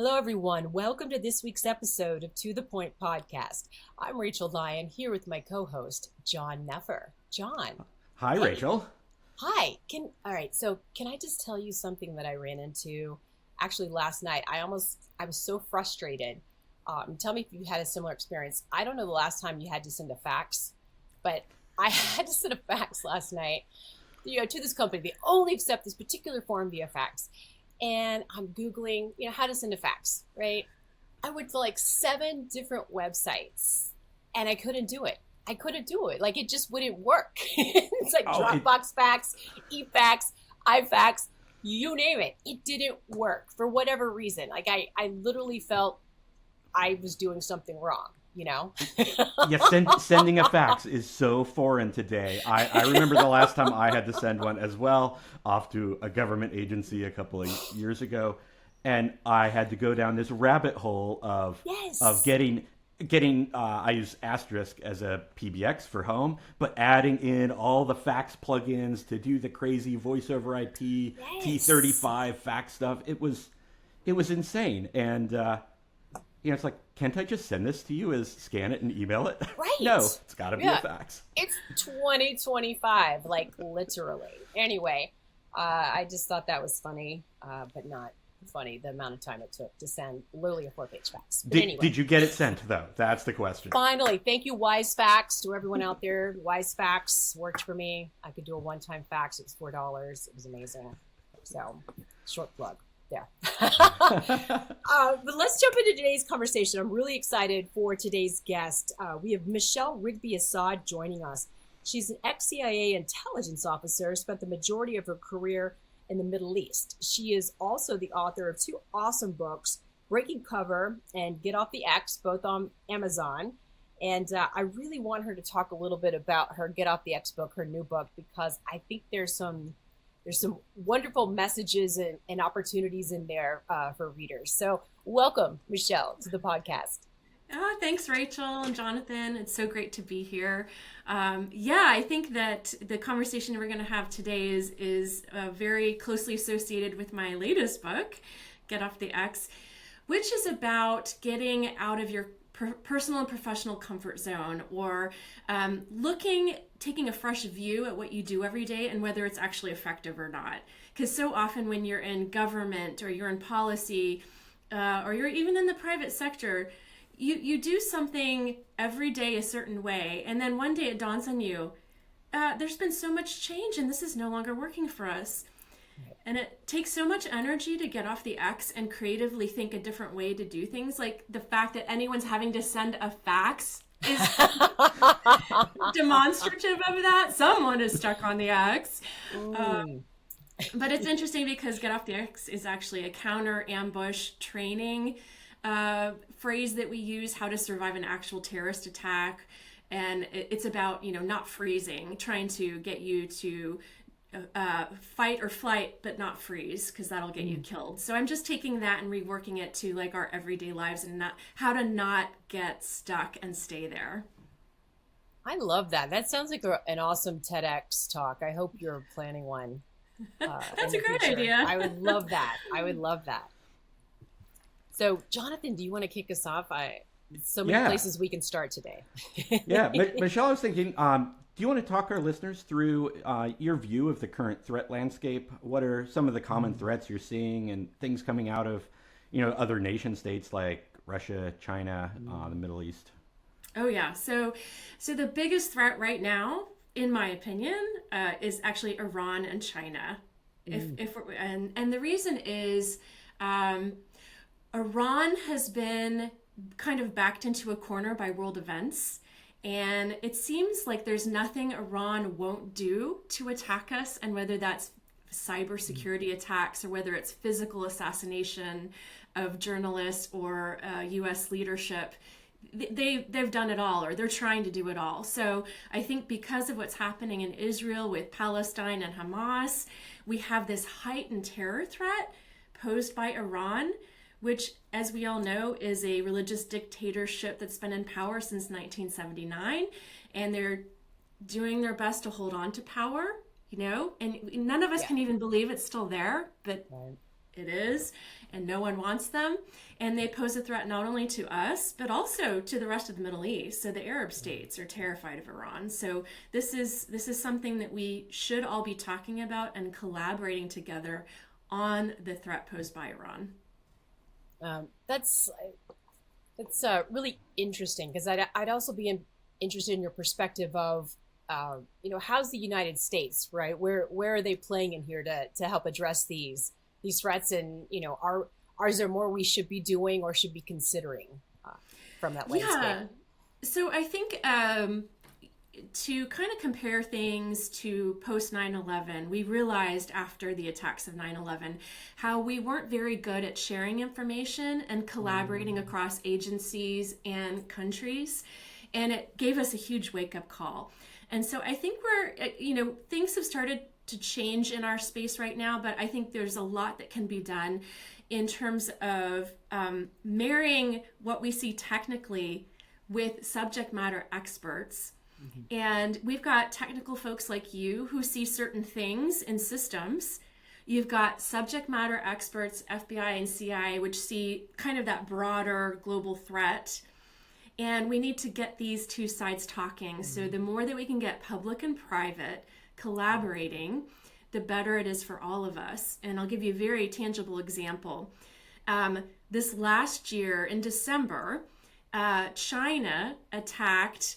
Hello, everyone. Welcome to this week's episode of To The Point podcast. I'm Rachael Lyon here with my co-host, John Knepher. John. Hi, Hey. Rachael. Hi. All right. So can I just tell you something that I ran into actually last night? I was so frustrated. Tell me if you had a similar experience. I don't know the last time you had to send a fax, but I had to send a fax last night, to this company. They only accept this particular form via fax. And I'm Googling, how to send a fax, right? I went to like 7 different websites and I couldn't do it. Like it just wouldn't work. It's like Dropbox fax, eFax, iFax, you name it. It didn't work for whatever reason. Like I literally felt I was doing something wrong, Sending a fax is so foreign today. I remember the last time I had to send one as well, off to a government agency a couple of years ago, and I had to go down this rabbit hole of getting. I use Asterisk as a PBX for home, but adding in all the fax plugins to do the crazy voice over IP T35 fax stuff. It was insane, and it's like, can't I just send this to you as scan it and email it? Right. No, it's got to be a fax. It's 2025, like literally. Anyway, I just thought that was funny, but not funny the amount of time it took to send literally a 4-page fax. But anyway. Did you get it sent, though? That's the question. Finally. Thank you, WiseFax, to everyone out there. WiseFax worked for me. I could do a one-time fax. It was $4. It was amazing. So, short plug. Yeah. But let's jump into today's conversation. I'm really excited for today's guest. We have Michele Rigby Assad joining us. She's an ex-CIA intelligence officer, spent the majority of her career in the Middle East. She is also the author of 2 awesome books, Breaking Cover and Get Off the X, both on Amazon. And I really want her to talk a little bit about her Get Off the X book, her new book, because I think there's some wonderful messages and opportunities in there for readers. So welcome, Michele, to the podcast. Oh, thanks, Rachael and Jonathan. It's so great to be here. I think that the conversation we're going to have today is very closely associated with my latest book, Get Off the X, which is about getting out of your personal and professional comfort zone, or taking a fresh view at what you do every day and whether it's actually effective or not. Because so often when you're in government or you're in policy or you're even in the private sector, you do something every day a certain way, and then one day it dawns on you, there's been so much change and this is no longer working for us. And it takes so much energy to get off the X and creatively think a different way to do things. Like the fact that anyone's having to send a fax is demonstrative of that. Someone is stuck on the X. But it's interesting because Get Off the X is actually a counter ambush training phrase that we use, how to survive an actual terrorist attack. And it's about, not freezing, trying to get you to fight or flight, but not freeze, because that'll get you killed. So I'm just taking that and reworking it to like our everyday lives and how to not get stuck and stay there. I love that. That sounds like an awesome TEDx talk. I hope you're planning one. That's a great idea. I would love that. So, Jonathan, do you want to kick us off? So many places we can start today. Michele, I was thinking, do you want to talk our listeners through your view of the current threat landscape? What are some of the common threats you're seeing and things coming out of, other nation states like Russia, China, the Middle East? Oh yeah. So the biggest threat right now, in my opinion, is actually Iran and China. And the reason is Iran has been kind of backed into a corner by world events. And it seems like there's nothing Iran won't do to attack us, and whether that's cybersecurity attacks or whether it's physical assassination of journalists or U.S. leadership, they've done it all, or they're trying to do it all. So I think because of what's happening in Israel with Palestine and Hamas, we have this heightened terror threat posed by Iran, which, as we all know, is a religious dictatorship that's been in power since 1979. And they're doing their best to hold on to power, and none of us can even believe it's still there, but it is, and no one wants them. And they pose a threat not only to us, but also to the rest of the Middle East. So the Arab states are terrified of Iran. So this is something that we should all be talking about and collaborating together on the threat posed by Iran. That's really interesting, because I'd also be interested in your perspective of how's the United States, right? Where are they playing in here to help address these threats, and is there more we should be doing or should be considering from that landscape? Yeah. So I think to kind of compare things to post 9/11, we realized after the attacks of 9/11 how we weren't very good at sharing information and collaborating across agencies and countries. And it gave us a huge wake-up call. And so I think things have started to change in our space right now, but I think there's a lot that can be done in terms of marrying what we see technically with subject matter experts. Mm-hmm. And we've got technical folks like you who see certain things in systems. You've got subject matter experts, FBI and CIA, which see kind of that broader global threat. And we need to get these two sides talking. Mm-hmm. So the more that we can get public and private collaborating, the better it is for all of us. And I'll give you a very tangible example. This last year in December, China attacked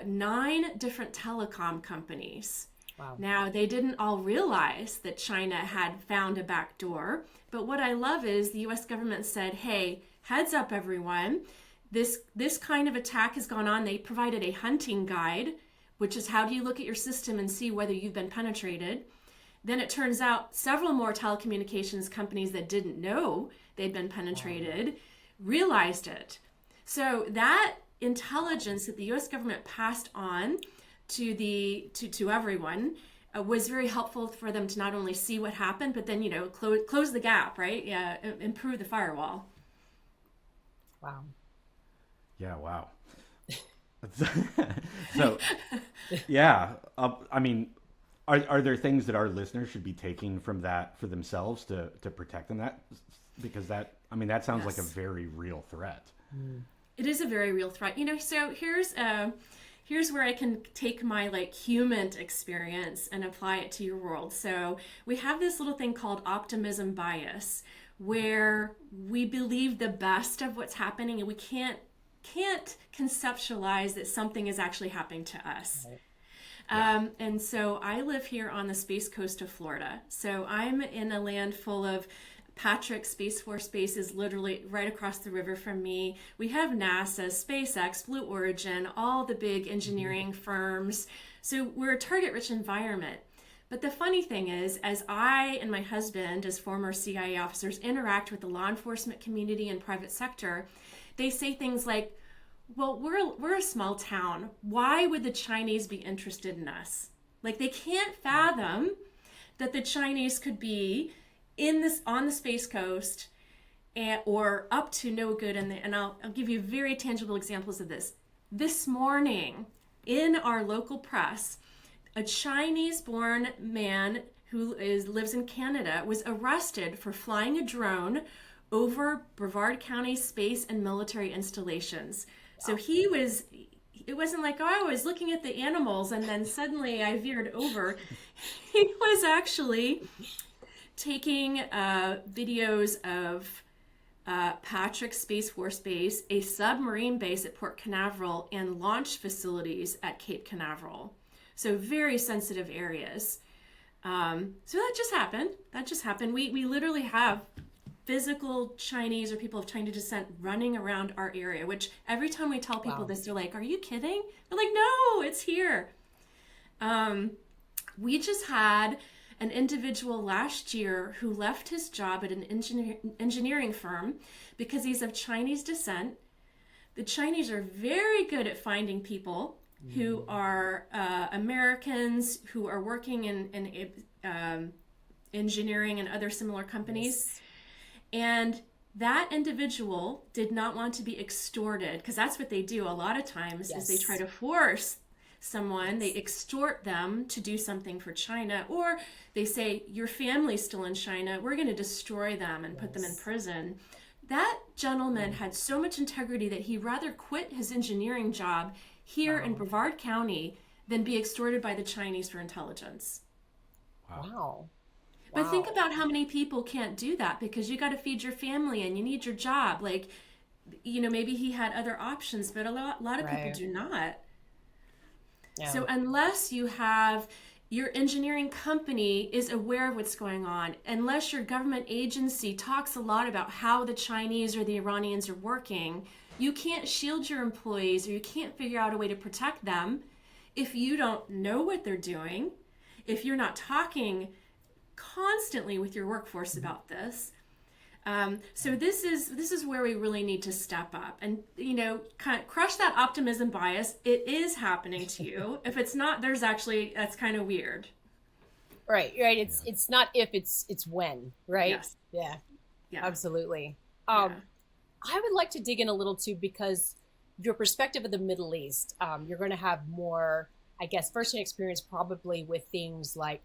9 different telecom companies. Wow. Now, they didn't all realize that China had found a back door. But what I love is the US government said, hey, heads up, everyone. This kind of attack has gone on. They provided a hunting guide, which is how do you look at your system and see whether you've been penetrated. Then it turns out several more telecommunications companies that didn't know they'd been penetrated realized it. So that intelligence that the U.S. government passed on to everyone was very helpful for them to not only see what happened, but then close the gap, right? Yeah, improve the firewall. Wow. Yeah. Wow. So, yeah. I mean, are there things that our listeners should be taking from that for themselves to protect them? Because that sounds like a very real threat. It is a very real threat. So here's where I can take my human experience and apply it to your world. So we have this little thing called optimism bias, where we believe the best of what's happening, and we can't conceptualize that something is actually happening to us. Right. And so I live here on the Space Coast of Florida. So I'm in a land full of Patrick Space Force Base is literally right across the river from me. We have NASA, SpaceX, Blue Origin, all the big engineering firms. So we're a target-rich environment. But the funny thing is, as I and my husband, as former CIA officers, interact with the law enforcement community and private sector, they say things like, well, we're a small town. Why would the Chinese be interested in us? They can't fathom that the Chinese could be on the Space Coast or up to no good. And I'll give you very tangible examples of this. This morning, in our local press, a Chinese-born man who lives in Canada was arrested for flying a drone over Brevard County space and military installations. So it wasn't like, I was looking at the animals and then suddenly I veered over. He was actually taking videos of Patrick Space Force Base, a submarine base at Port Canaveral, and launch facilities at Cape Canaveral. So very sensitive areas. So that just happened. We literally have physical Chinese or people of Chinese descent running around our area, which every time we tell people this, they're like, are you kidding? We're like, no, it's here. We just had an individual last year who left his job at an engineering firm because he's of Chinese descent. The Chinese are very good at finding people who are Americans who are working in engineering and other similar companies. Yes. And that individual did not want to be extorted, because that's what they do a lot of times. Yes. Is they try to force someone, they extort them to do something for China, or they say, your family's still in China, we're going to destroy them and put them in prison. That gentleman had so much integrity that he'd rather quit his engineering job here in Brevard County than be extorted by the Chinese for intelligence. Wow. But think about how many people can't do that because you got to feed your family and you need your job. Like, you know, maybe he had other options, but a lot of people do not. Yeah. So unless you have your engineering company is aware of what's going on, unless your government agency talks a lot about how the Chinese or the Iranians are working, you can't shield your employees or you can't figure out a way to protect them if you don't know what they're doing, if you're not talking constantly with your workforce about this. So this is where we really need to step up and, you know, kind of crush that optimism bias. It is happening to you. If it's not, that's kind of weird. Right. It's not if, it's when, right? Yes. Yeah. Absolutely. Yeah. I would like to dig in a little too, because your perspective of the Middle East, you're going to have more, I guess, firsthand experience probably with things like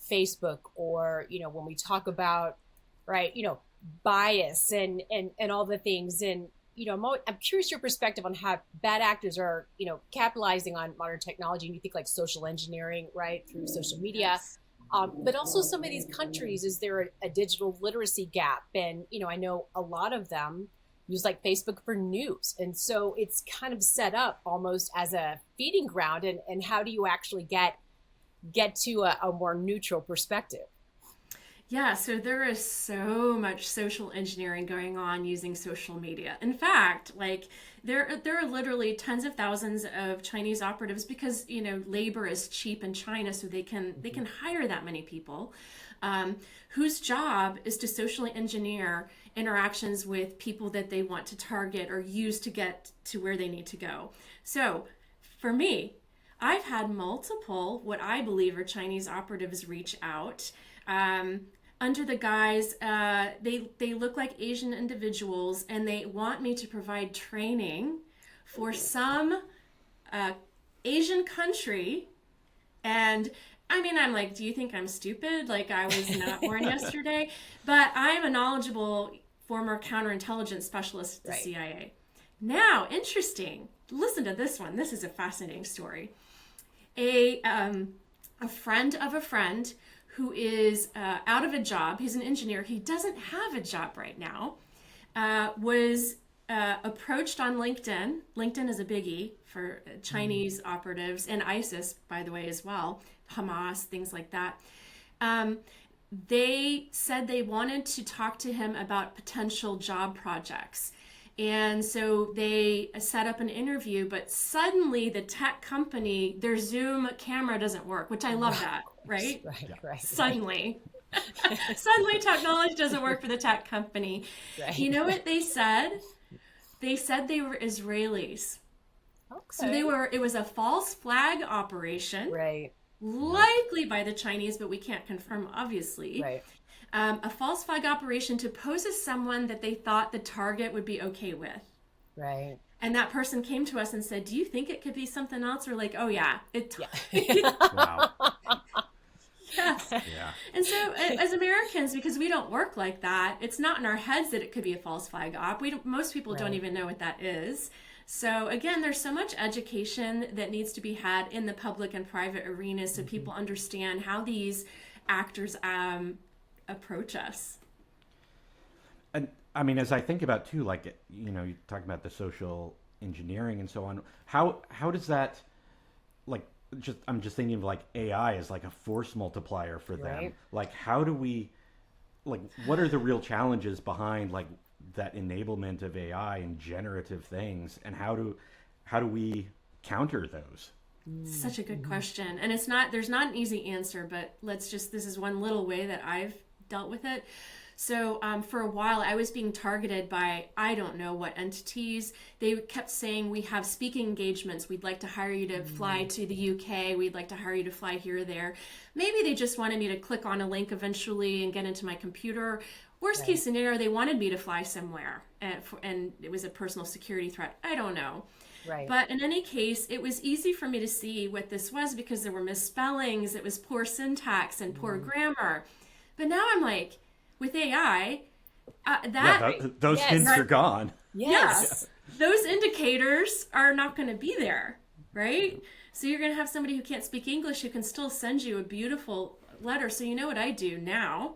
Facebook, or, you know, when we talk about, right, you know, bias and all the things. And, you know, I'm curious your perspective on how bad actors are, you know, capitalizing on modern technology. And you think like social engineering, right, through social media. Yes. But also some of these countries, is there a digital literacy gap? And, you know, I know a lot of them use like Facebook for news. And so it's kind of set up almost as a feeding ground. And how do you actually get to a more neutral perspective? Yeah, so there is so much social engineering going on using social media. In fact, like there are literally tens of thousands of Chinese operatives because, you know, labor is cheap in China, so they can hire that many people, whose job is to socially engineer interactions with people that they want to target or use to get to where they need to go. So for me, I've had multiple what I believe are Chinese operatives reach out. Under the guise, they look like Asian individuals, and they want me to provide training for some Asian country. And I mean, I'm like, do you think I'm stupid? Like, I was not born yesterday, but I'm a knowledgeable former counterintelligence specialist at the CIA. Now, interesting. Listen to this one. This is a fascinating story. A friend of a friend who is out of a job, he's an engineer, he doesn't have a job right now, was approached on LinkedIn. LinkedIn is a biggie for Chinese operatives, and ISIS, by the way, as well, Hamas, things like that. They said they wanted to talk to him about potential job projects. And so they set up an interview, but suddenly the tech company, their Zoom camera doesn't work, which I love that, right? Right. Suddenly. Suddenly technology doesn't work for the tech company. Right. You know what they said? They said they were Israelis. Okay. So it was a false flag operation. Right. Likely by the Chinese, but we can't confirm, obviously. Right. A false flag operation to pose as someone that they thought the target would be okay with. Right. And that person came to us and said, do you think it could be something else? We're like, oh yeah. Wow. Yes. Yeah. And so as Americans, because we don't work like that, it's not in our heads that it could be a false flag op. Most people don't even know what that is. So again, there's so much education that needs to be had in the public and private arenas so people understand how these actors approach us. And I mean, as I think about too, like, you know, you talk about the social engineering and so on. How does that, like, I'm just thinking of like AI as like a force multiplier for them. Right. Like, how do we, like, what are the real challenges behind like that enablement of AI and generative things, and how do we counter those? Such a good question. And there's not an easy answer, but this is one little way that I've dealt with it. So for a while, I was being targeted by, I don't know what entities. They kept saying, we have speaking engagements. We'd like to hire you to fly to the UK. We'd like to hire you to fly here or there. Maybe they just wanted me to click on a link eventually and get into my computer. Worst Right. case scenario, they wanted me to fly somewhere, and it was a personal security threat. I don't know. Right. But in any case, it was easy for me to see what this was because there were misspellings, it was poor syntax and poor grammar. But now I'm like, with AI, Those Yes. hints are gone. yeah, Yes. those indicators are not going to be there, right? So you're going to have somebody who can't speak English who can still send you a beautiful letter. So you know what I do now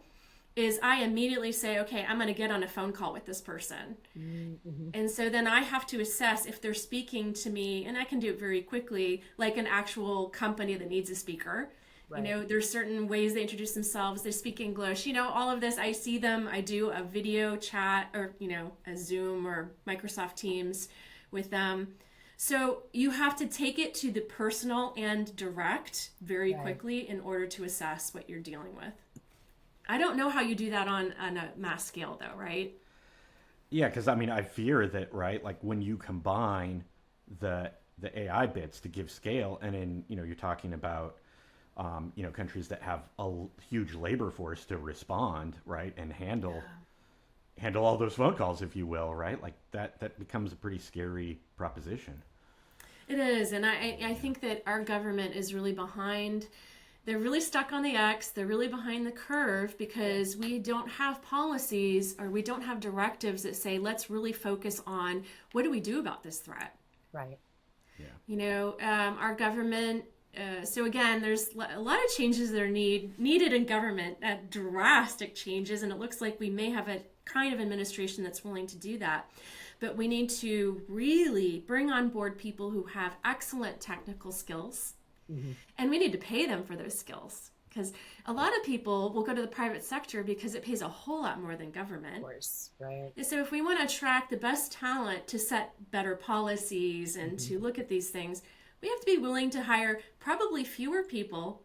is I immediately say, okay, I'm going to get on a phone call with this person. Mm-hmm. And so then I have to assess if they're speaking to me, and I can do it very quickly, like an actual company that needs a speaker. Right. You know, there's certain ways they introduce themselves, they speak English, you know, all of this. I see them, I do a video chat or, you know, a Zoom or Microsoft Teams with them. So you have to take it to the personal and direct very Right. quickly in order to assess what you're dealing with. I don't know how you do that on a mass scale though, right? Yeah, because I mean, I fear that, right? Like when you combine the AI bits to give scale, and then you're talking about countries that have a huge labor force to respond, right, and handle all those phone calls, if you will, right? Like that becomes a pretty scary proposition. It is, and I think that our government is really behind. They're really stuck on the X. They're really behind the curve because we don't have policies or we don't have directives that say, let's really focus on what do we do about this threat. Right. Yeah. You know, our government. So again, there's a lot of changes that are needed in government, drastic changes, and it looks like we may have a kind of administration that's willing to do that. But we need to really bring on board people who have excellent technical skills. Mm-hmm. And we need to pay them for those skills because a lot of people will go to the private sector because it pays a whole lot more than government. Of course, right. And so if we want to attract the best talent to set better policies and to look at these things, we have to be willing to hire probably fewer people,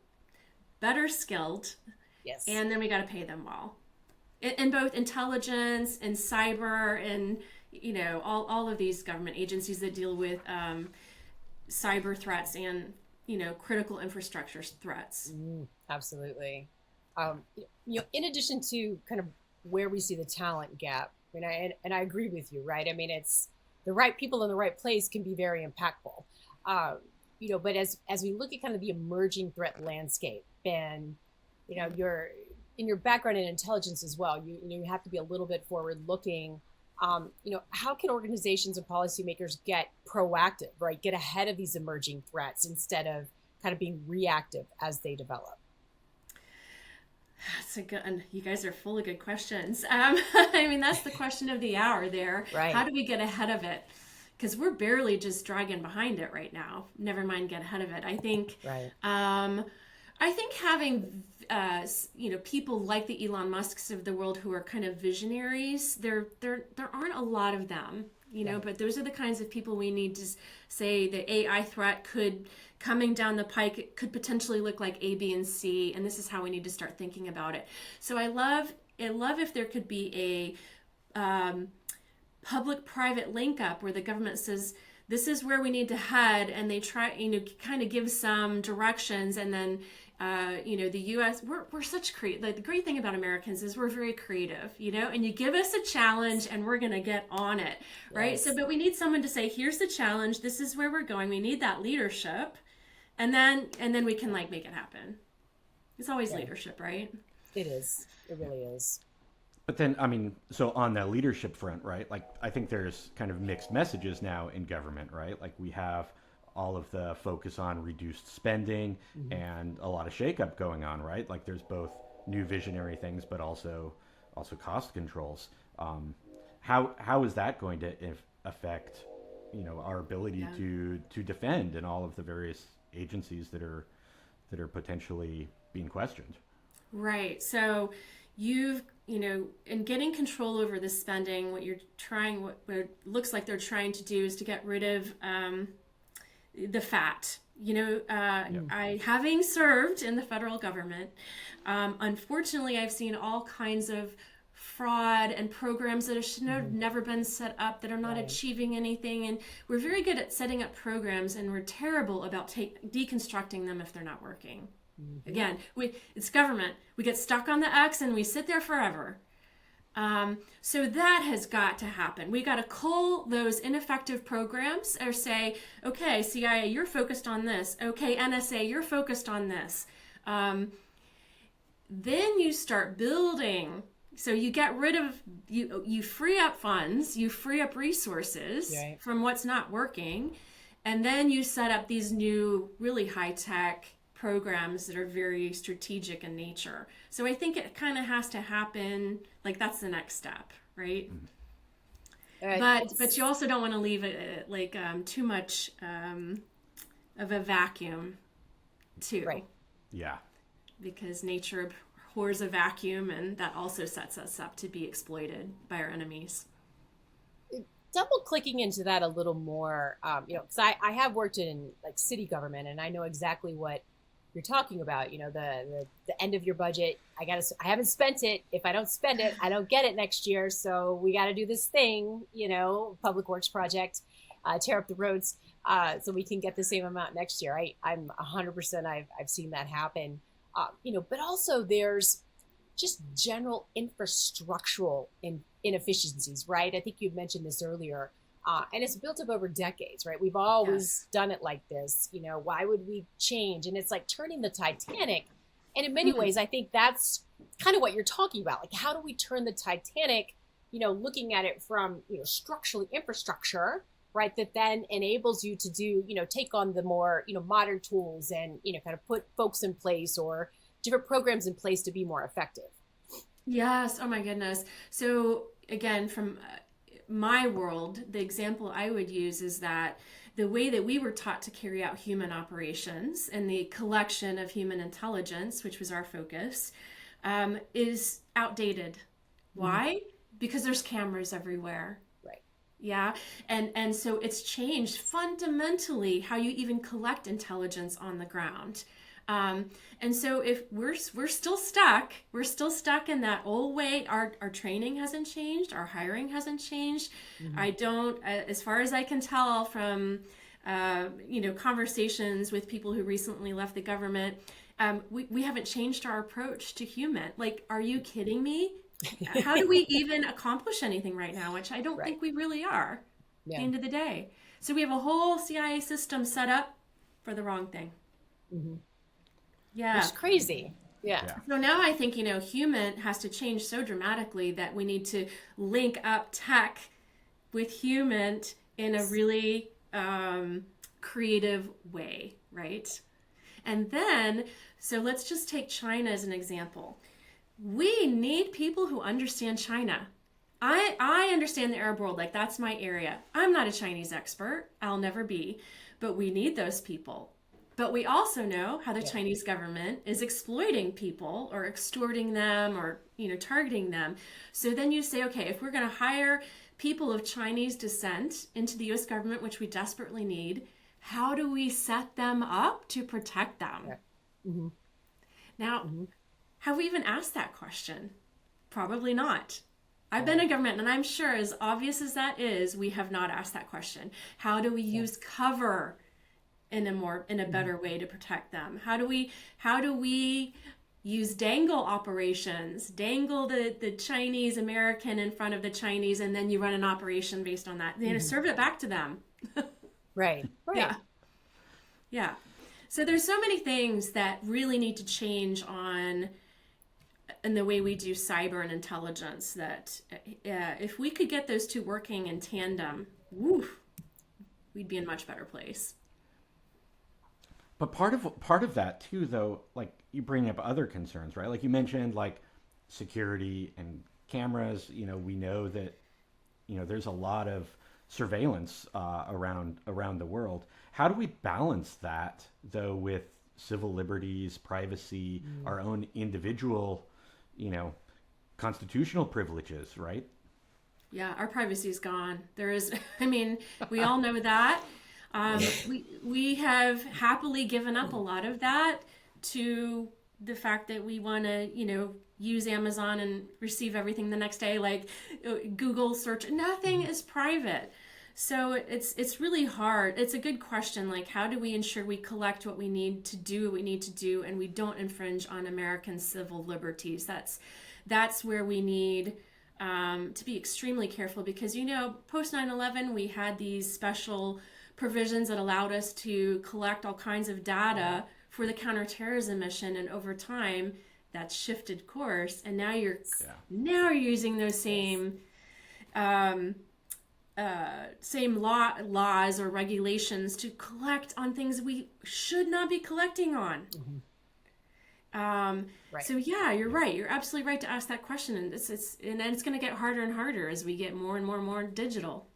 better skilled, Yes. and then we got to pay them well. In both intelligence and cyber and, all of these government agencies that deal with cyber threats and critical infrastructure threats. Absolutely. In addition to kind of where we see the talent gap, and I agree with you, right? I mean, it's the right people in the right place can be very impactful. But as we look at kind of the emerging threat landscape, and your background in intelligence as well, you have to be a little bit forward looking. How can organizations and policymakers get proactive, right? Get ahead of these emerging threats instead of kind of being reactive as they develop? That's a good, and you guys are full of good questions. That's the question of the hour there. Right. How do we get ahead of it? Because we're barely just dragging behind it right now. Never mind get ahead of it. I think, right. I think having, people like the Elon Musks of the world who are kind of visionaries, there aren't a lot of them, but those are the kinds of people we need to say the AI threat coming down the pike, it could potentially look like A, B, and C, and this is how we need to start thinking about it. So I love if there could be a public-private link up where the government says, this is where we need to head, and they try, kind of give some directions, and then, the U.S., we're such creative. Like, the great thing about Americans is we're very creative, and you give us a challenge, and we're going to get on it, right? Yes. So, but we need someone to say, here's the challenge, this is where we're going, we need that leadership, and then we can, make it happen. It's always leadership, right? It is. It really is. But then, so on the leadership front, right? Like, I think there's kind of mixed messages now in government, right? Like, we have all of the focus on reduced spending and a lot of shakeup going on, right? Like, there's both new visionary things, but also cost controls. How is that going to affect, our ability to defend in all of the various agencies that are potentially being questioned? Right. So in getting control over the spending, what it looks like they're trying to do is to get rid of the fat. I, having served in the federal government, unfortunately, I've seen all kinds of fraud and programs that should have never been set up that are not achieving anything. And we're very good at setting up programs, and we're terrible about deconstructing them if they're not working. Again, it's government. We get stuck on the X and we sit there forever. So that has got to happen. We got to cull those ineffective programs or say, okay, CIA, you're focused on this. Okay, NSA, you're focused on this. Then you start building. So you get rid of, you free up funds, you free up resources Right. from what's not working. And then you set up these new, really high-tech programs that are very strategic in nature. So I think it kind of has to happen, like that's the next step, right? But you also don't want to leave it like too much of a vacuum too. Right. Yeah. Because nature abhors a vacuum, and that also sets us up to be exploited by our enemies. Double clicking into that a little more, because I have worked in like city government, and I know exactly what you're talking about. The end of your budget. I haven't spent it. If I don't spend it, I don't get it next year. So we got to do this thing, public works project, tear up the roads, so we can get the same amount next year. I'm 100%. I've seen that happen. But also there's just general infrastructural inefficiencies, right? I think you mentioned this earlier. And it's built up over decades, right? We've always done it like this. Why would we change? And it's like turning the Titanic. And in many ways, I think that's kind of what you're talking about. Like, how do we turn the Titanic, looking at it from, structurally infrastructure, right? That then enables you to do, take on the more, modern tools and, kind of put folks in place or different programs in place to be more effective. Yes. Oh my goodness. So again, from my world, the example I would use is that the way that we were taught to carry out human operations and the collection of human intelligence, which was our focus, is outdated. Why? Because there's cameras everywhere. Right. Yeah. And so it's changed fundamentally how you even collect intelligence on the ground. And so if we're still stuck in that old way. Our training hasn't changed. Our hiring hasn't changed. I don't, as far as I can tell from, conversations with people who recently left the government, we haven't changed our approach to human. Like, are you kidding me? How do we even accomplish anything right now? Which I don't think we really are at the end of the day. So we have a whole CIA system set up for the wrong thing. Yeah. It's crazy. Yeah. So now I think, human has to change so dramatically that we need to link up tech with human in a really creative way, right? And then, so let's just take China as an example. We need people who understand China. I understand the Arab world, like that's my area. I'm not a Chinese expert. I'll never be. But we need those people. But we also know how the Chinese government is exploiting people or extorting them or, targeting them. So then you say, okay, if we're going to hire people of Chinese descent into the U.S. government, which we desperately need, how do we set them up to protect them? Now, have we even asked that question? Probably not. I've been in government, and I'm sure, as obvious as that is, we have not asked that question. How do we use cover in a better way to protect them? How do we use dangle operations, dangle the Chinese American in front of the Chinese, and then you run an operation based on that, serve it back to them. Right. Yeah. So there's so many things that really need to change in the way we do cyber and intelligence, that if we could get those two working in tandem, we'd be in a much better place. But part of that too, though, like you bring up other concerns, right? Like you mentioned, like security and cameras. We know that there's a lot of surveillance around the world. How do we balance that though with civil liberties, privacy, our own individual, constitutional privileges, right? Yeah, our privacy is gone. There is, we all know that. We have happily given up a lot of that to the fact that we want to, use Amazon and receive everything the next day, like Google search. Nothing is private. So it's really hard. It's a good question. Like, how do we ensure we collect what we need to do, and we don't infringe on American civil liberties? That's where we need to be extremely careful because, post 9/11, we had these special provisions that allowed us to collect all kinds of data for the counterterrorism mission, and over time that's shifted course, and now you're using those same laws or regulations to collect on things we should not be collecting on. So yeah, you're right. You're absolutely right to ask that question, and it's going to get harder and harder as we get more and more and more digital.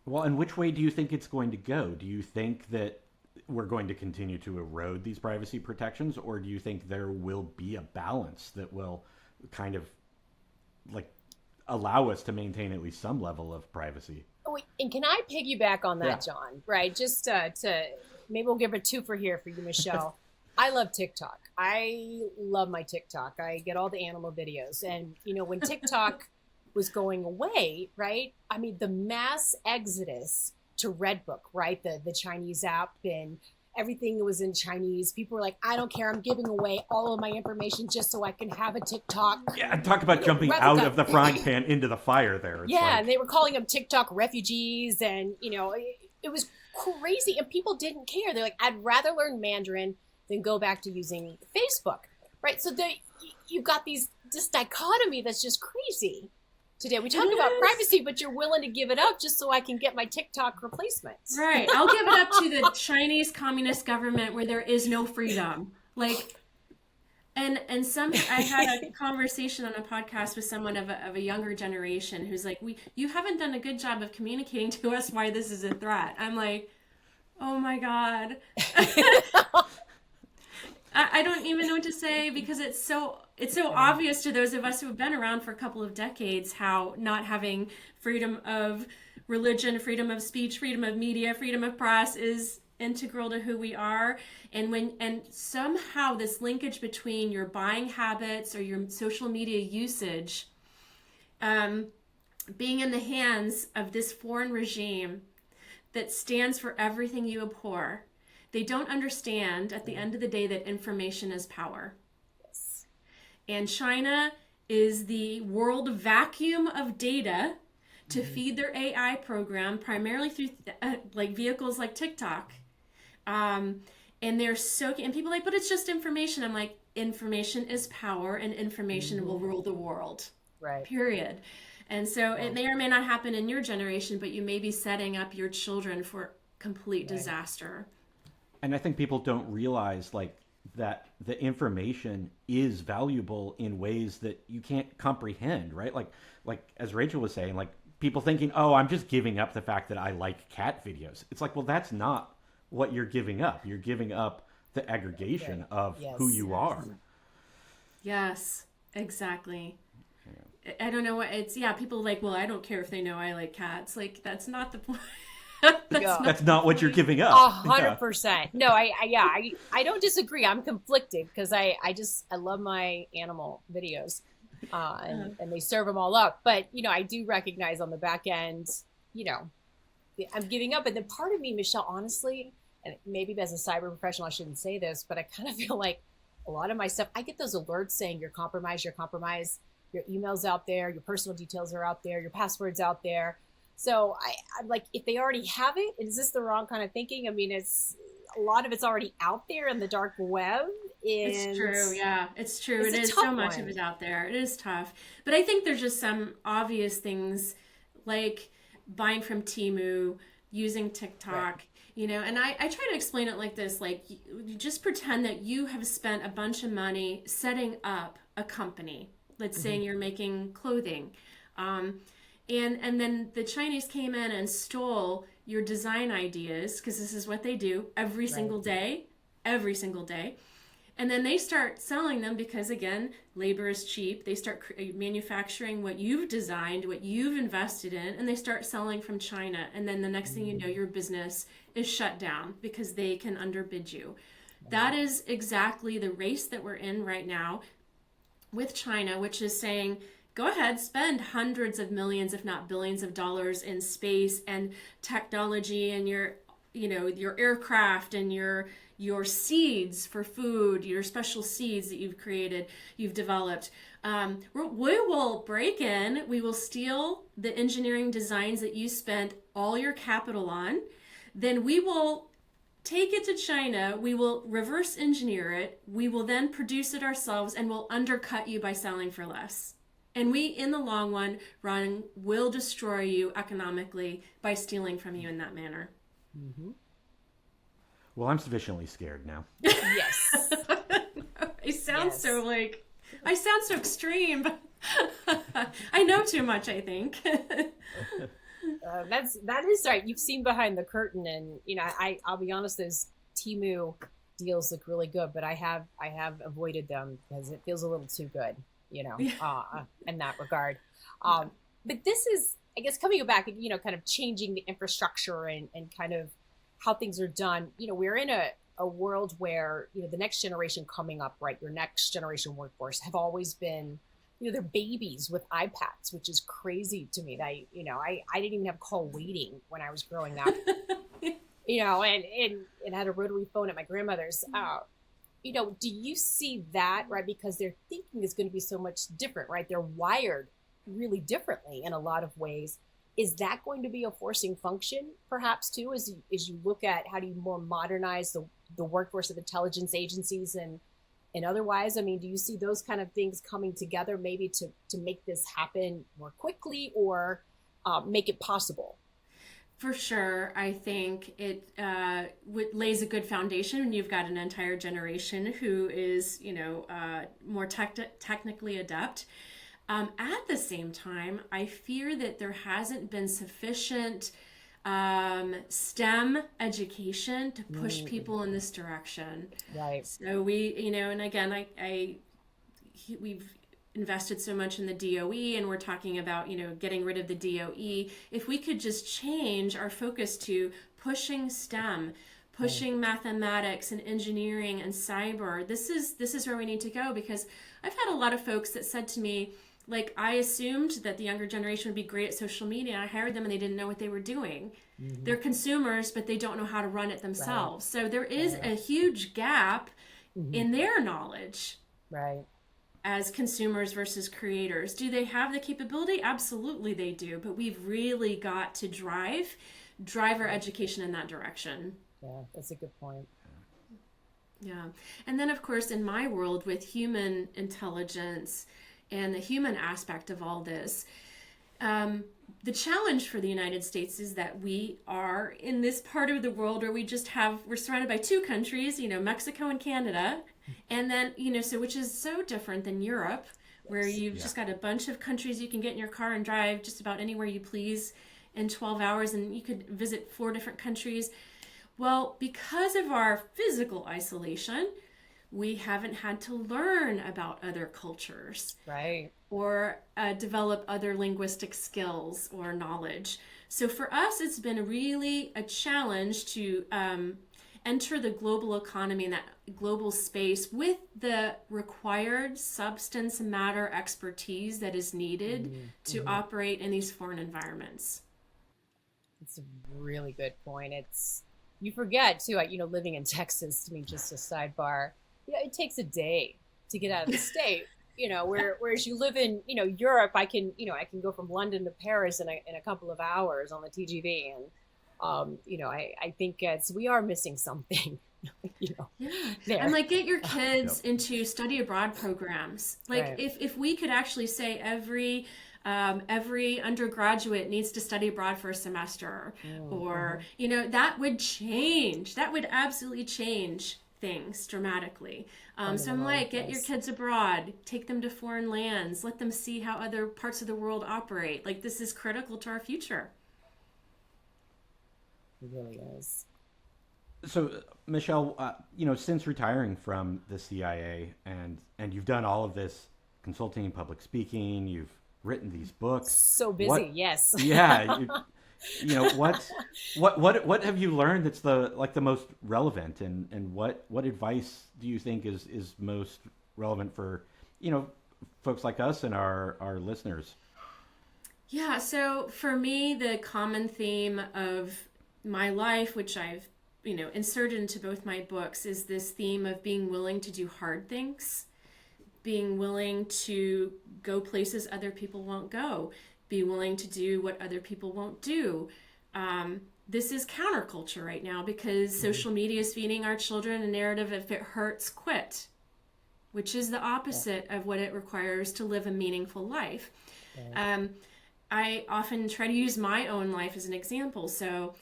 Well, and which way do you think it's going to go? Do you think that we're going to continue to erode these privacy protections, or do you think there will be a balance that will kind of allow us to maintain at least some level of privacy? Oh, and can I piggyback on that, John? Right, just to maybe we'll give a twofer here for you, Michele. I love TikTok. I love my TikTok. I get all the animal videos, and when TikTok was going away, right? I mean, the mass exodus to Redbook, right? The Chinese app, and everything was in Chinese. People were like, I don't care. I'm giving away all of my information just so I can have a TikTok. Yeah, talk about jumping out of the frying pan into the fire there. It's and they were calling them TikTok refugees, and, it was crazy. And people didn't care. They're like, I'd rather learn Mandarin than go back to using Facebook, right? So you've got this dichotomy that's just crazy. Today we talk about privacy, but you're willing to give it up just so I can get my TikTok replacements. Right. I'll give it up to the Chinese communist government where there is no freedom. I had a conversation on a podcast with someone of a younger generation who's like, you haven't done a good job of communicating to us why this is a threat. I'm like, oh my God. I don't even know what to say because it's so obvious to those of us who have been around for a couple of decades how not having freedom of religion, freedom of speech, freedom of media, freedom of press is integral to who we are. And somehow this linkage between your buying habits or your social media usage being in the hands of this foreign regime that stands for everything you abhor. They don't understand at the end of the day that information is power. Yes. And China is the world vacuum of data to feed their AI program, primarily through vehicles like TikTok. And they're soaking, and people are like, but it's just information. I'm like, information is power, and information will rule the world. Right. Period. And so it may or may not happen in your generation, but you may be setting up your children for complete disaster. And I think people don't realize that the information is valuable in ways that you can't comprehend, right? Like as Rachel was saying, people thinking, oh, I'm just giving up the fact that I like cat videos. It's like, well, that's not what you're giving up. You're giving up the aggregation of who you are. Yes, exactly. I don't know what it's, people are like, well, I don't care if they know I like cats. That's not the point. That's not what you're giving up. 100%. No, I don't disagree. I'm conflicted because I love my animal videos, and they serve them all up. But I do recognize on the back end, I'm giving up. And then part of me, Michele, honestly, and maybe as a cyber professional, I shouldn't say this, but I kind of feel like a lot of my stuff, I get those alerts saying you're compromised, your email's out there, your personal details are out there, your password's out there. So I'm like, if they already have it, is this the wrong kind of thinking? I mean, it's a lot of it's already out there in the dark web. It's true. Yeah, it's true. It is so much of it out there. It is tough. But I think there's just some obvious things like buying from Temu, using TikTok, and I try to explain it like this, you just pretend that you have spent a bunch of money setting up a company. Let's say you're making clothing. And then the Chinese came in and stole your design ideas, because this is what they do every single day. And then they start selling them because, again, labor is cheap. They start manufacturing what you've designed, what you've invested in, and they start selling from China. And then the next thing you know, your business is shut down because they can underbid you. That is exactly the race that we're in right now with China, which is saying, go ahead, spend hundreds of millions, if not billions of dollars in space and technology and your aircraft and your your seeds for food, your special seeds that you've created, you've developed. We will break in, we will steal the engineering designs that you spent all your capital on. Then we will take it to China, we will reverse engineer it, we will then produce it ourselves, and we'll undercut you by selling for less. And we, in the long run, will destroy you economically by stealing from you in that manner. Mm-hmm. Well, I'm sufficiently scared now. Yes. I sound so extreme. I know too much, I think. That is right. You've seen behind the curtain, and I'll be honest, those Temu deals look really good, but I have avoided them because it feels a little too good, in that regard. But this is, I guess, coming back, kind of changing the infrastructure and kind of how things are done. We're in a world where the next generation coming up, right? Your next generation workforce have always been. They're babies with iPads, which is crazy to me. I didn't even have call waiting when I was growing up, and had a rotary phone at my grandmother's. Do you see that, right? Because their thinking is going to be so much different, right? They're wired really differently in a lot of ways. Is that going to be a forcing function, perhaps, too, as you look at how do you more modernize the workforce of intelligence agencies and otherwise? I mean, do you see those kind of things coming together maybe to make this happen more quickly or make it possible? For sure. I think it lays a good foundation when you've got an entire generation who is, more technically adept. At the same time, I fear that there hasn't been sufficient STEM education to push people in this direction. Right. So we, and again, we've invested so much in the DOE, and we're talking about, getting rid of the DOE. If we could just change our focus to pushing STEM, pushing mathematics and engineering and cyber, this is where we need to go, because I've had a lot of folks that said to me, like, I assumed that the younger generation would be great at social media. I hired them and they didn't know what they were doing. Mm-hmm. They're consumers, but they don't know how to run it themselves. Right. So there is a huge gap in their knowledge. Right. As consumers versus creators. Do they have the capability? Absolutely they do. But we've really got to drive our education in that direction. Yeah, that's a good point. Yeah. And then, of course, in my world with human intelligence and the human aspect of all this, the challenge for the United States is that we are in this part of the world where we're surrounded by two countries, Mexico and Canada. And then, which is so different than Europe, where you've just got a bunch of countries you can get in your car and drive just about anywhere you please in 12 hours, and you could visit 4 different countries. Well, because of our physical isolation, we haven't had to learn about other cultures, right, or develop other linguistic skills or knowledge. So for us, it's been really a challenge to enter the global economy and that global space with the required substance matter expertise that is needed to operate in these foreign environments. It's a really good point. You forget too, living in Texas, to me, just a sidebar, it takes a day to get out of the state, whereas you live in, Europe, I can go from London to Paris in a couple of hours on the TGV. And, I think we are missing something, there. And get your kids into study abroad programs. Right. If we could actually say every undergraduate needs to study abroad for a semester, or, that would change. That would absolutely change things dramatically. So I'm get your kids abroad, take them to foreign lands, let them see how other parts of the world operate. This is critical to our future. It really is. So, Michele, since retiring from the CIA, and you've done all of this consulting, public speaking, you've written these books. So busy, yes. Yeah. What have you learned that's the most relevant, and what advice do you think is most relevant for folks like us and our listeners? Yeah, so for me, the common theme of my life, which I've inserted into both my books is this theme of being willing to do hard things, being willing to go places other people won't go, be willing to do what other people won't do. This is counterculture right now because social media is feeding our children a narrative: if it hurts, quit, which is the opposite of what it requires to live a meaningful life. I often try to use my own life as an example. So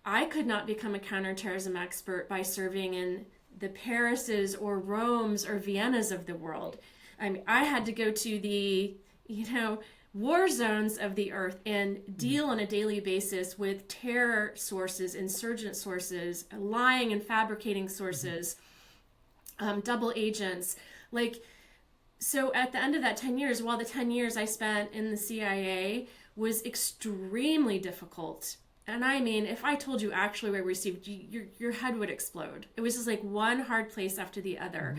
I could not become a counterterrorism expert by serving in the Parises or Romes or Viennas of the world. I mean, I had to go to the, war zones of the earth and deal on a daily basis with terror sources, insurgent sources, lying and fabricating sources, double agents. So at the end of that 10 years, while the 10 years I spent in the CIA was extremely difficult. And I mean, if I told you actually where we received, your head would explode. It was just like one hard place after the other.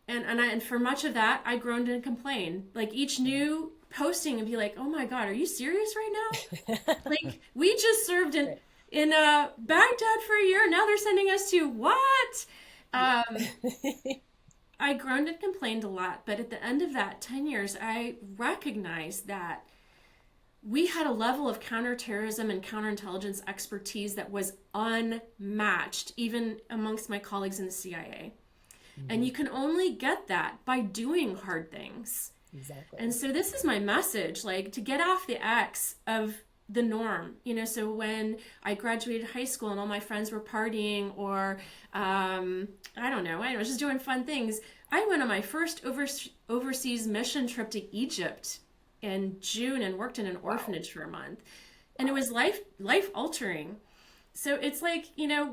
And for much of that, I groaned and complained. Like each new posting would be like, "Oh my God, are you serious right now? Like we just served in Baghdad for a year. Now they're sending us to what?" I groaned and complained a lot. But at the end of that 10 years, I recognized that we had a level of counterterrorism and counterintelligence expertise that was unmatched, even amongst my colleagues in the CIA. And you can only get that by doing hard things. Exactly. And so this is my message, to get off the X of the norm. So when I graduated high school and all my friends were partying or, I don't know, I was just doing fun things. I went on my first overseas mission trip to Egypt in June and worked in an orphanage for a month. And it was life altering. So it's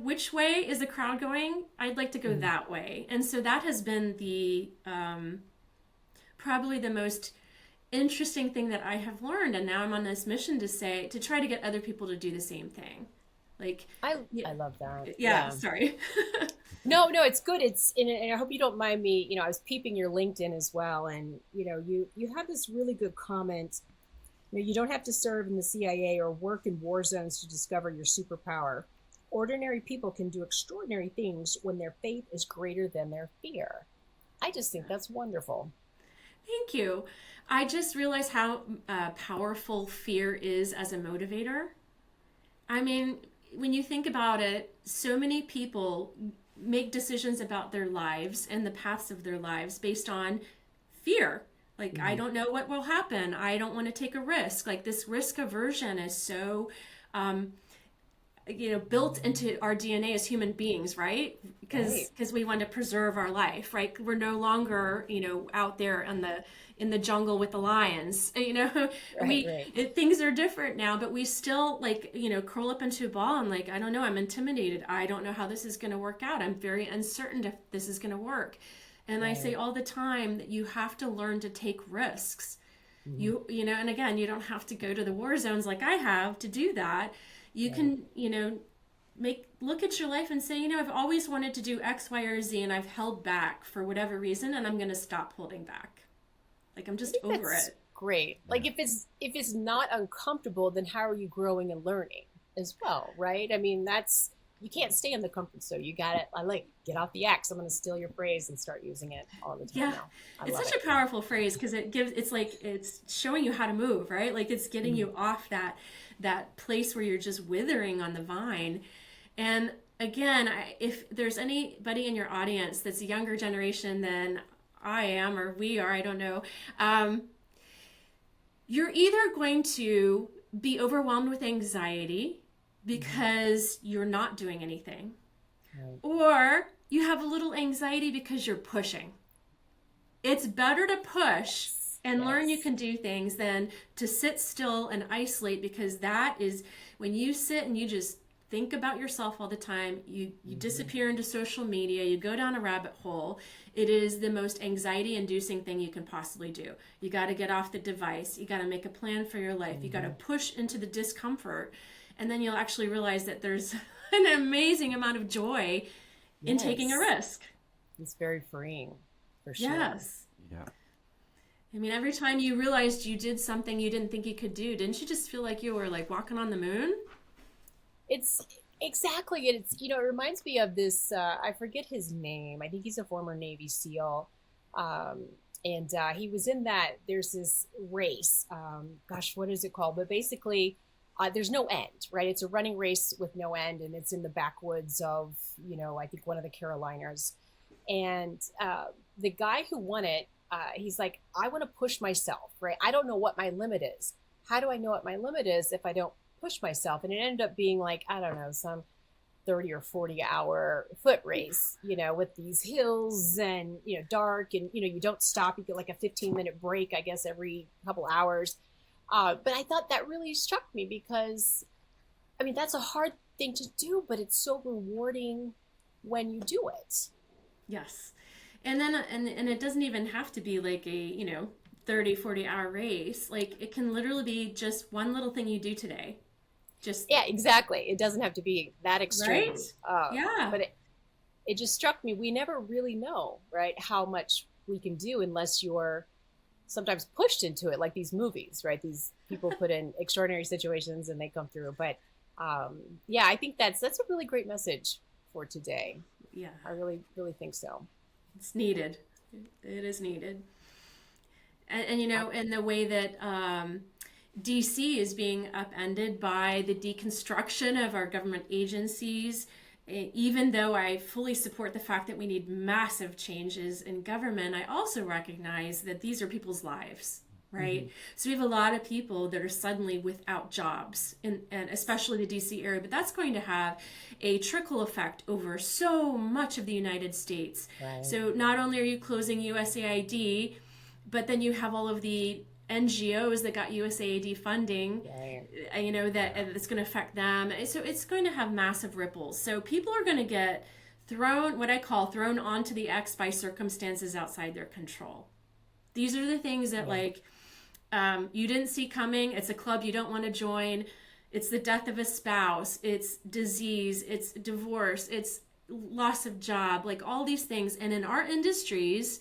which way is the crowd going? I'd like to go that way. And so that has been the probably the most interesting thing that I have learned. And now I'm on this mission to try to get other people to do the same thing. I love that. Yeah. Sorry. No, it's good. And I hope you don't mind me. I was peeping your LinkedIn as well. And, you have this really good comment. You don't have to serve in the CIA or work in war zones to discover your superpower. Ordinary people can do extraordinary things when their faith is greater than their fear. I just think that's wonderful. Thank you. I just realized how powerful fear is as a motivator. I mean, when you think about it, so many people make decisions about their lives and the paths of their lives based on fear. I don't know what will happen. I don't want to take a risk. This risk aversion is so, built into our DNA as human beings, right? Because we want to preserve our life, right? We're no longer, out there in the jungle with the lions, things are different now, but we still curl up into a ball and I don't know, I'm intimidated. I don't know how this is going to work out. I'm very uncertain if this is going to work. And I say all the time that you have to learn to take risks. And again, you don't have to go to the war zones like I have to do that. You can, look at your life and say, I've always wanted to do X, Y, or Z, and I've held back for whatever reason, and I'm going to stop holding back. I'm just over it. Great. If it's not uncomfortable, then how are you growing and learning as well, right? I mean, you can't stay in the comfort zone. You got to get off the X. I'm going to steal your phrase and start using it all the time now. It's such a powerful phrase because it's showing you how to move, right? It's getting you off that place where you're just withering on the vine. And again, if there's anybody in your audience that's a younger generation than I am or we are, I don't know, you're either going to be overwhelmed with anxiety because you're not doing anything, or you have a little anxiety because you're pushing. It's better to push and learn you can do things than to sit still and isolate, because that is when you sit and you just think about yourself all the time, you disappear into social media, you go down a rabbit hole. It is the most anxiety inducing thing you can possibly do. You got to get off the device. You got to make a plan for your life. You got to push into the discomfort. And then you'll actually realize that there's an amazing amount of joy in taking a risk. It's very freeing, for sure. Yes. Yeah. I mean, every time you realized you did something you didn't think you could do, didn't you just feel like you were walking on the moon? Exactly. And it's, it reminds me of this, I forget his name. I think he's a former Navy SEAL. Um, and he was in that, there's this race. Gosh, what is it called? But basically, there's no end, right? It's a running race with no end, and it's in the backwoods of, I think one of the Carolinas. And the guy who won it, he's like, I want to push myself, right? I don't know what my limit is. How do I know what my limit is if I don't push myself? And it ended up being like, I don't know, some 30 or 40-hour foot race, with these hills and, dark, and, you don't stop. You get like a 15-minute break, I guess, every couple hours. But I thought that really struck me because, I mean, that's a hard thing to do, but it's so rewarding when you do it. Yes. And then and it doesn't even have to be like a, 30-40 hour race. Like it can literally be just one little thing you do today. Just Yeah, exactly. It doesn't have to be that extreme. Right? Yeah. But it just struck me. We never really know, right, how much we can do unless you're sometimes pushed into it, like these movies, right? These people put in extraordinary situations and they come through. But yeah, I think that's a really great message for today. Yeah. I really, really think so. It's needed. It is needed. And in the way that DC is being upended by the deconstruction of our government agencies, even though I fully support the fact that we need massive changes in government, I also recognize that these are people's lives, right? Mm-hmm. So we have a lot of people that are suddenly without jobs, and especially the DC area, but that's going to have a trickle effect over so much of the United States. Right. So not only are you closing USAID, but then you have all of the NGOs that got USAID funding, that's going to affect them. So it's going to have massive ripples. So people are going to get thrown onto the X by circumstances outside their control. These are the things that you didn't see coming. It's a club you don't want to join. It's the death of a spouse. It's disease. It's divorce. It's loss of job, like all these things. And in our industries,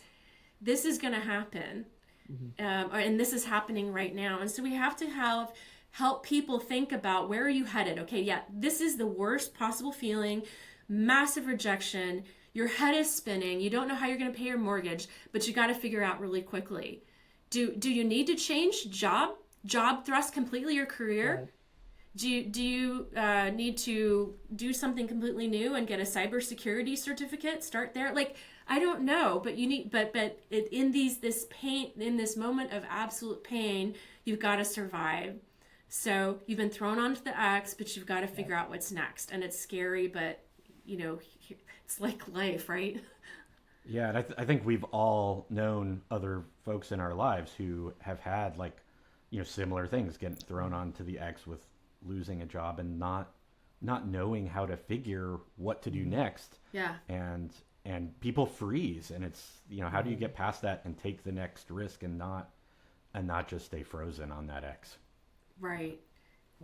this is going to happen. Mm-hmm. And this is happening right now. And so we have to help people think about, where are you headed? Okay, yeah, this is the worst possible feeling, massive rejection. Your head is spinning. You don't know how you're going to pay your mortgage, but you got to figure out really quickly. Do you need to change job thrust completely your career? Right. Do you need to do something completely new and get a cybersecurity certificate? Start there. Like, I don't know, but you need, but in this pain, in this moment of absolute pain, you've got to survive. So you've been thrown onto the X, but you've got to figure out what's next. And it's scary, but it's like life, right? Yeah, and I think we've all known other folks in our lives who have had similar things, getting thrown onto the X with losing a job and not knowing how to figure what to do next. Yeah. And people freeze, and it's, how do you get past that and take the next risk and not just stay frozen on that X? Right.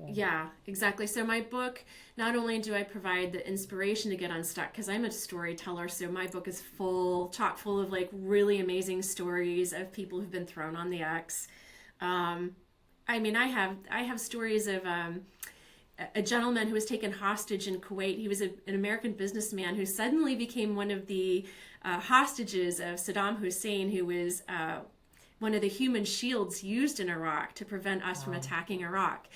Yeah, exactly. So my book, not only do I provide the inspiration to get unstuck, because I'm a storyteller, so my book is chock full of really amazing stories of people who've been thrown on the X. I have stories of a gentleman who was taken hostage in Kuwait. He was an American businessman who suddenly became one of the hostages of Saddam Hussein, who was one of the human shields used in Iraq to prevent us from attacking Iraq.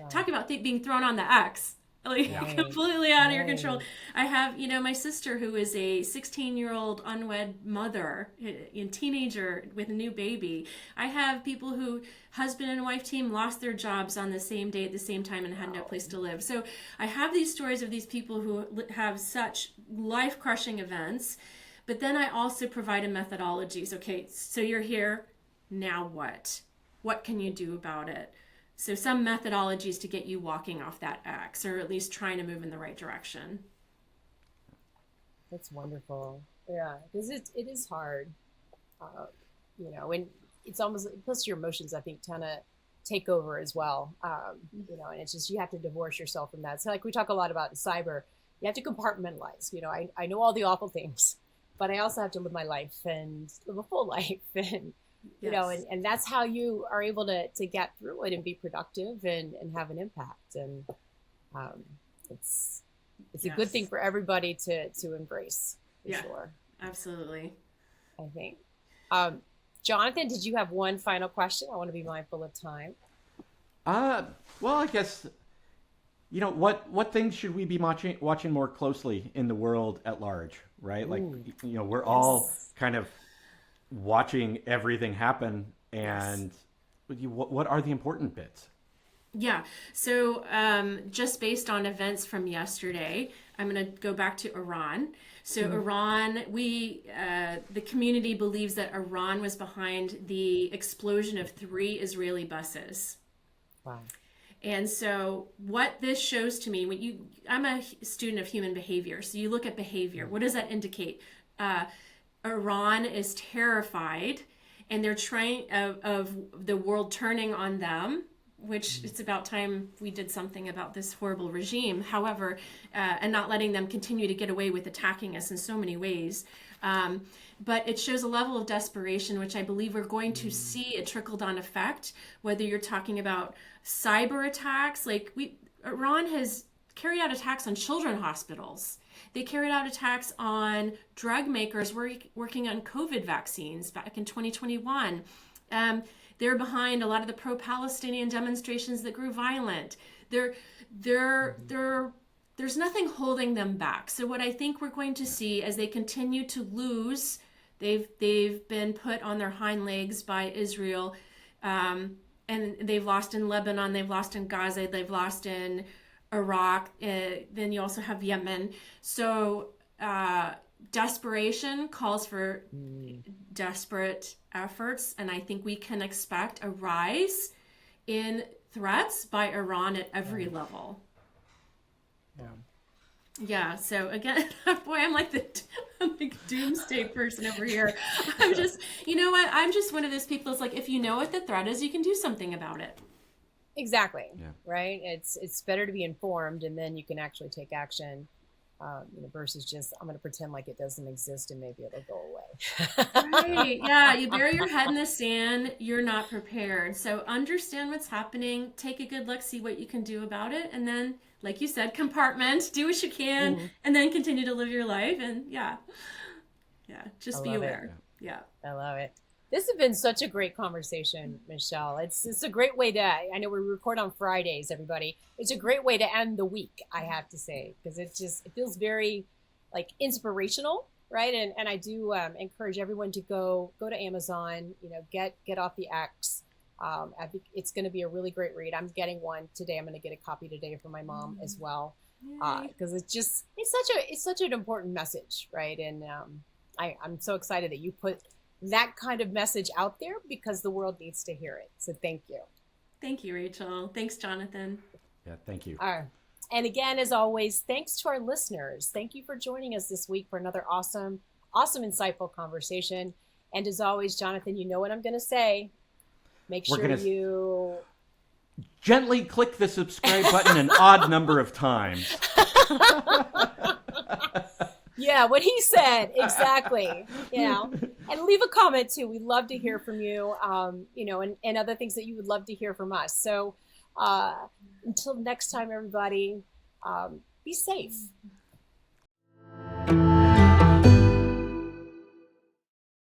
Talk about being thrown on the X. Completely out of your control. I have, my sister, who is a 16-year-old unwed mother, a teenager with a new baby. I have people who husband and wife team lost their jobs on the same day at the same time and had no place to live. So I have these stories of these people who have such life-crushing events, but then I also provide a methodology. Okay, so you're here, now what? What can you do about it? So some methodologies to get you walking off that X, or at least trying to move in the right direction. That's wonderful. Yeah, because it is hard, and it's almost, plus your emotions, I think, kind of take over as well. And it's just, you have to divorce yourself from that. So we talk a lot about in cyber, you have to compartmentalize. I know all the awful things, but I also have to live my life and live a full life, and and that's how you are able to get through it and be productive and have an impact. And It's a good thing for everybody to embrace, for sure. Absolutely. I think. Jonathan, did you have one final question? I want to be mindful of time. Well, I guess, what things should we be watching more closely in the world at large, right? Like, we're all kind of watching everything happen, and what are the important bits? Yeah. So just based on events from yesterday, I'm going to go back to Iran. So Iran, the community believes that Iran was behind the explosion of 3 Israeli buses. Wow. And so what this shows to me, I'm a student of human behavior. So you look at behavior. What does that indicate? Iran is terrified, and they're trying of the world turning on them, which it's about time we did something about this horrible regime. However, and not letting them continue to get away with attacking us in so many ways. But it shows a level of desperation, which I believe we're going to see a trickle-down effect, whether you're talking about cyber attacks. Like Iran has carried out attacks on children's hospitals. They carried out attacks on drug makers working on COVID vaccines back in 2021. They're behind a lot of the pro-Palestinian demonstrations that grew violent. There's nothing holding them back. So what I think we're going to see as they continue to lose, they've been put on their hind legs by Israel, and they've lost in Lebanon, they've lost in Gaza, they've lost in Iraq. Then you also have Yemen. So desperation calls for desperate efforts, and I think we can expect a rise in threats by Iran at every level. Yeah. So again, boy, I'm like the doomsday person over here. I'm just, you know what? I'm just one of those people. It's like, if you know what the threat is, you can do something about it. Exactly. Yeah. Right. It's better to be informed, and then you can actually take action. Versus just, I'm going to pretend like it doesn't exist and maybe it'll go away. Right. Yeah. You bury your head in the sand. You're not prepared. So understand what's happening. Take a good look. See what you can do about it. And then, like you said, compartment. Do what you can. And then continue to live your life. And just be aware. Yeah. I love it. This has been such a great conversation, Michele. It's a great way to, I know we record on Fridays, everybody. It's a great way to end the week, I have to say, because it feels very like inspirational, right? And I do encourage everyone to go to Amazon, get off the X. I think it's going to be a really great read. I'm getting one today. I'm going to get a copy today for my mom as well, because it's such an important message, right? And I'm so excited that you put that kind of message out there, because the world needs to hear it. So thank you. Thank you, Rachael. Thanks, Jonathan. Yeah, thank you. And again, as always, thanks to our listeners. Thank you for joining us this week for another awesome, insightful conversation. And as always, Jonathan, you know what I'm going to say. Make sure you gently click the subscribe button an odd number of times. Yeah, what he said, exactly. And leave a comment too. We'd love to hear from you, and other things that you would love to hear from us. So until next time, everybody, be safe.